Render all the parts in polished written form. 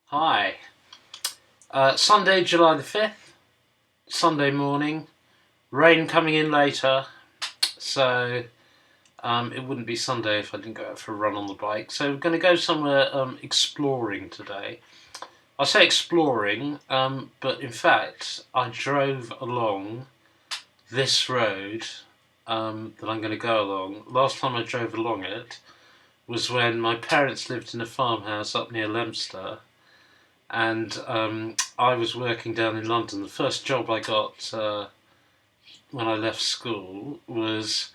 Hi. Sunday, July the 5th, Sunday morning, rain coming in later, so it wouldn't be Sunday if I didn't go out for a run on the bike. So we're going to go somewhere exploring today. I say exploring, but in fact I drove along this road that I'm going to go along. Last time I drove along it was when my parents lived in a farmhouse up near Leominster, and I was working down in London. The first job I got when I left school was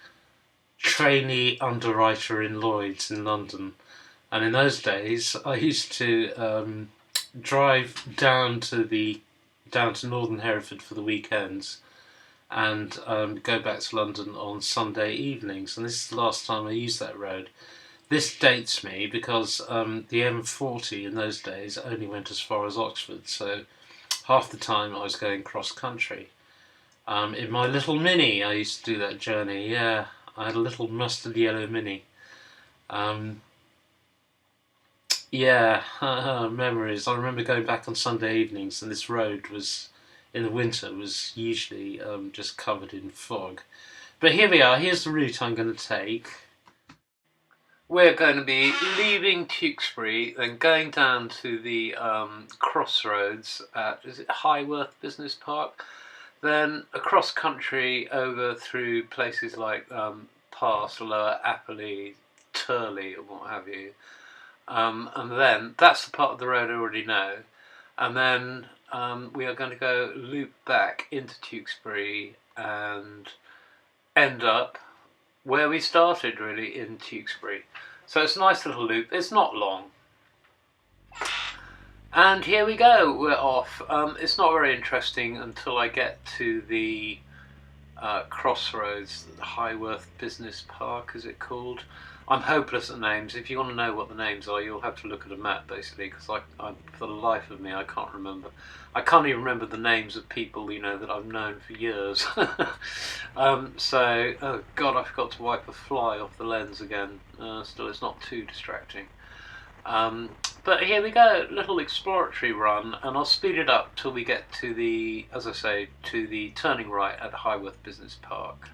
trainee underwriter in Lloyd's in London. And in those days, I used to drive down to Northern Hereford for the weekends, and go back to London on Sunday evenings. And this is the last time I used that road. This dates me because the M40 in those days only went as far as Oxford, so half the time I was going cross country. In my little Mini, I used to do that journey. Yeah, I had a little mustard yellow Mini. Um, yeah, memories. I remember going back on Sunday evenings, and this road was, in the winter, was usually just covered in fog. But here we are. Here's the route I'm going to take. We're going to be leaving Tewkesbury, then going down to the crossroads at, is it Highworth Business Park? Then across country over through places like past Lower Apperley, Tirley, or what have you. And then that's the part of the road I already know. And then we are going to go loop back into Tewkesbury and end up where we started, really, in Tewkesbury. So it's a nice little loop. It's not long. And here we go. We're off. It's not very interesting until I get to the crossroads, the Highworth Business Park, is it called? I'm hopeless at names. If you want to know what the names are, you'll have to look at a map, basically, because for the life of me, I can't remember. I can't even remember the names of people, that I've known for years. Oh God, I forgot to wipe a fly off the lens again. Still, it's not too distracting. But here we go, little exploratory run, and I'll speed it up till we get to the, as I say, to the turning right at Highworth Business Park.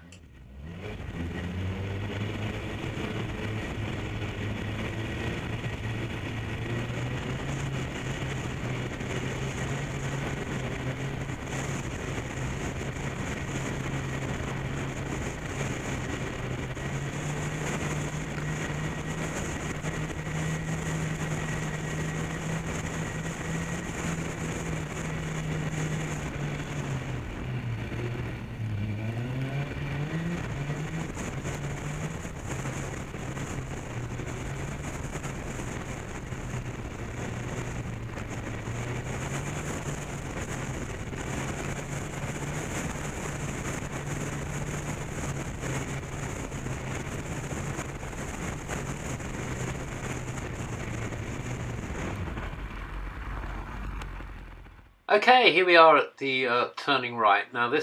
Okay, here we are at the turning right. Now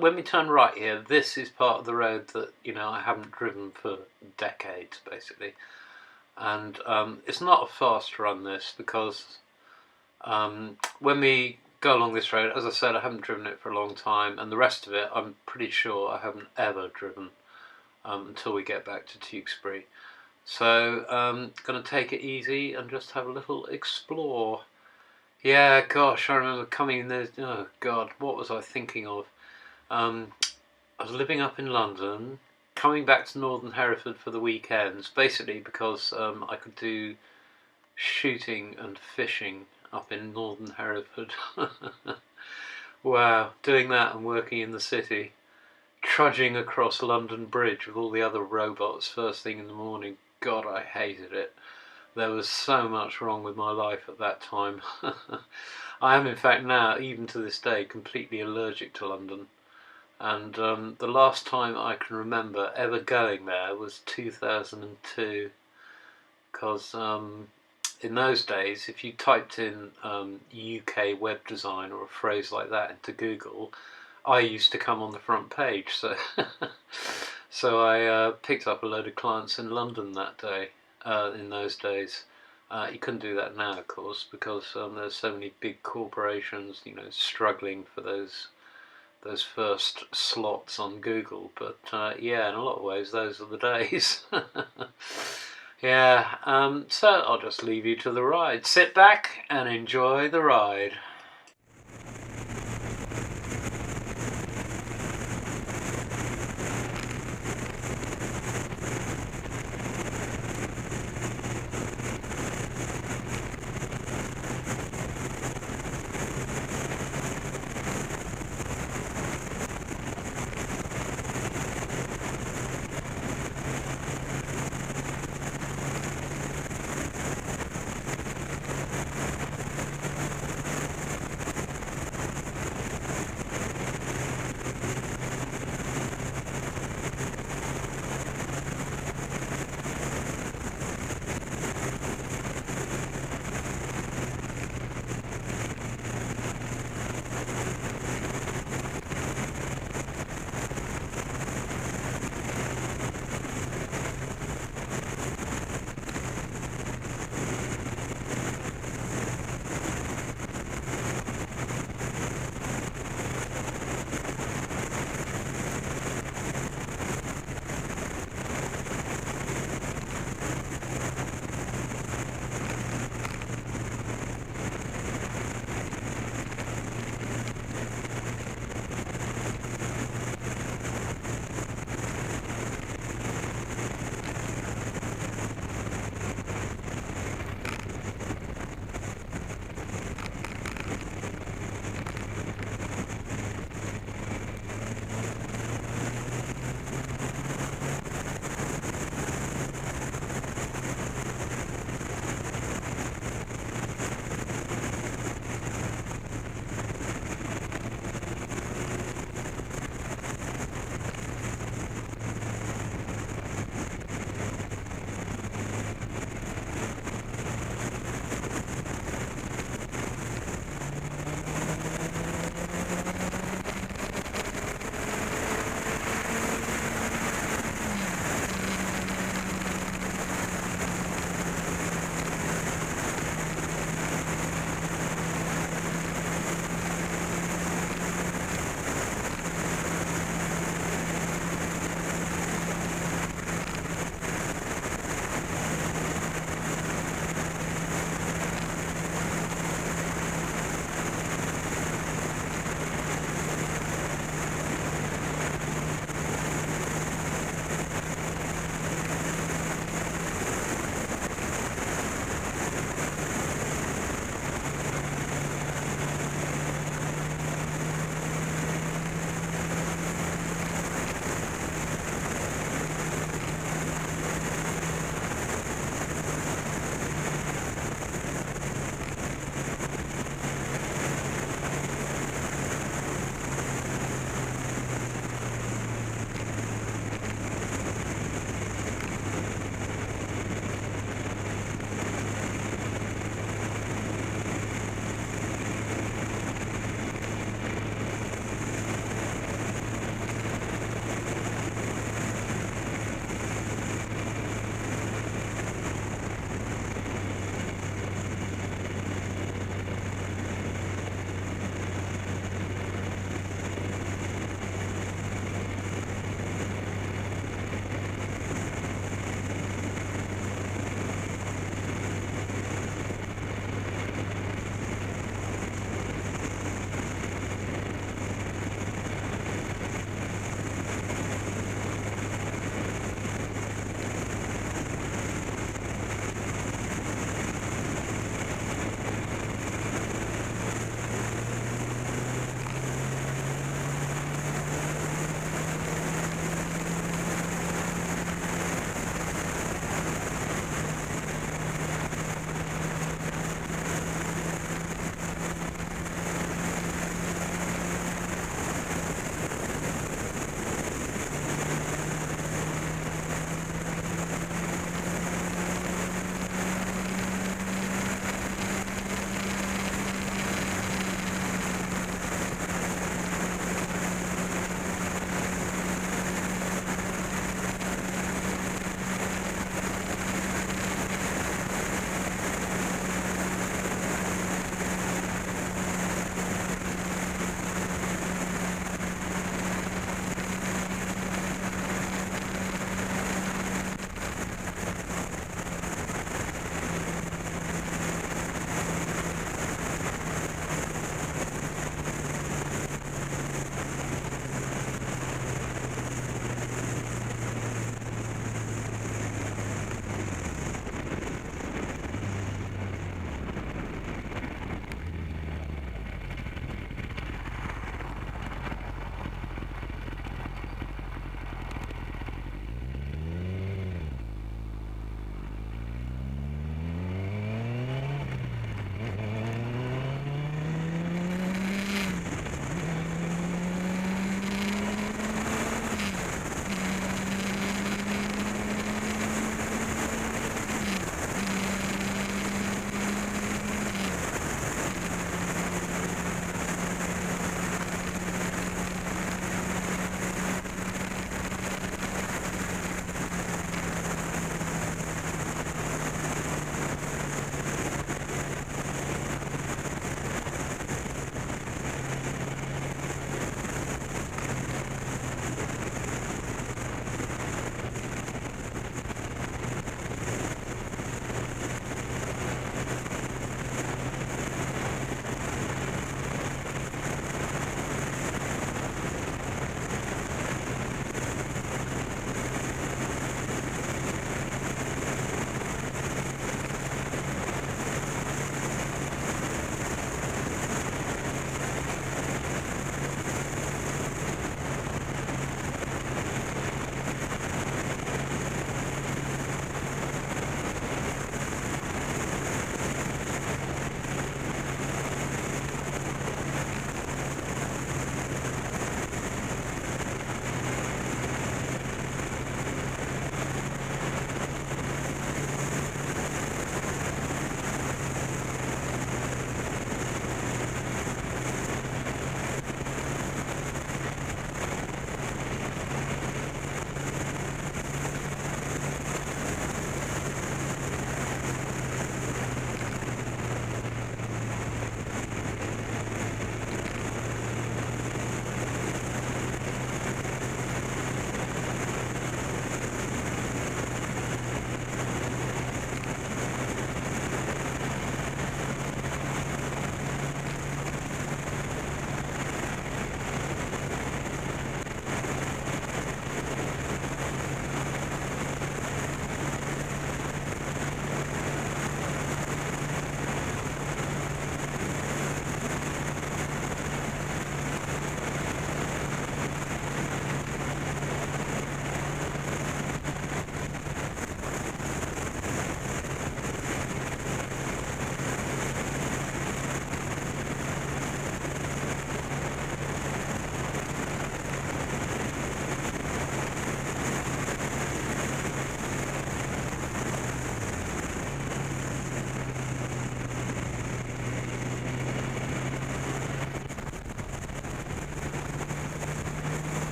when we turn right here, this is part of the road that, I haven't driven for decades, basically. And it's not a fast run, this, because when we go along this road, as I said, I haven't driven it for a long time, and the rest of it, I'm pretty sure I haven't ever driven until we get back to Tewkesbury. So, going to take it easy and just have a little explore. Yeah, gosh, I remember coming in there. Oh God, what was I thinking of? I was living up in London, coming back to Northern Hereford for the weekends, basically because I could do shooting and fishing up in Northern Hereford. Wow, doing that and working in the city, trudging across London Bridge with all the other robots first thing in the morning. God, I hated it. There was so much wrong with my life at that time. I am, in fact, now, even to this day, completely allergic to London. And the last time I can remember ever going there was 2002. Because in those days, if you typed in UK web design or a phrase like that into Google, I used to come on the front page. So, so I picked up a load of clients in London that day. In those days, You couldn't do that now, of course, because there's so many big corporations, struggling for those first slots on Google. But yeah, in a lot of ways, those are the days. Yeah. So I'll just leave you to the ride. Sit back and enjoy the ride.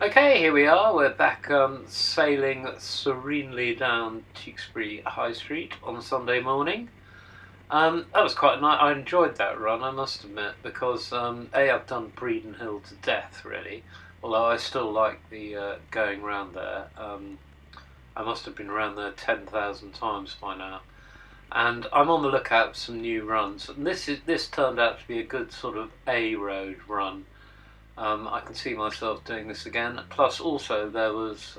Okay, here we are. We're back sailing serenely down Tewkesbury High Street on Sunday morning. That was quite nice. I enjoyed that run, I must admit, because I've done Breeden Hill to death, really. Although I still like the going round there. I must have been around there 10,000 times by now. And I'm on the lookout for some new runs. And this turned out to be a good sort of A road run. I can see myself doing this again. Plus, also there was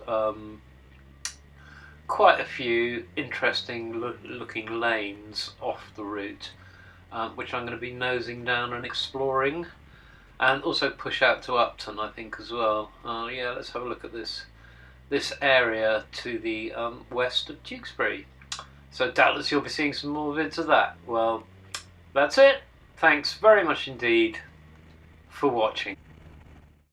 quite a few interesting looking lanes off the route, which I'm going to be nosing down and exploring, and also push out to Upton, I think, as well. Yeah, let's have a look at this area to the west of Tewkesbury. So doubtless you'll be seeing some more vids of that. Well, that's it. Thanks very much indeed for watching.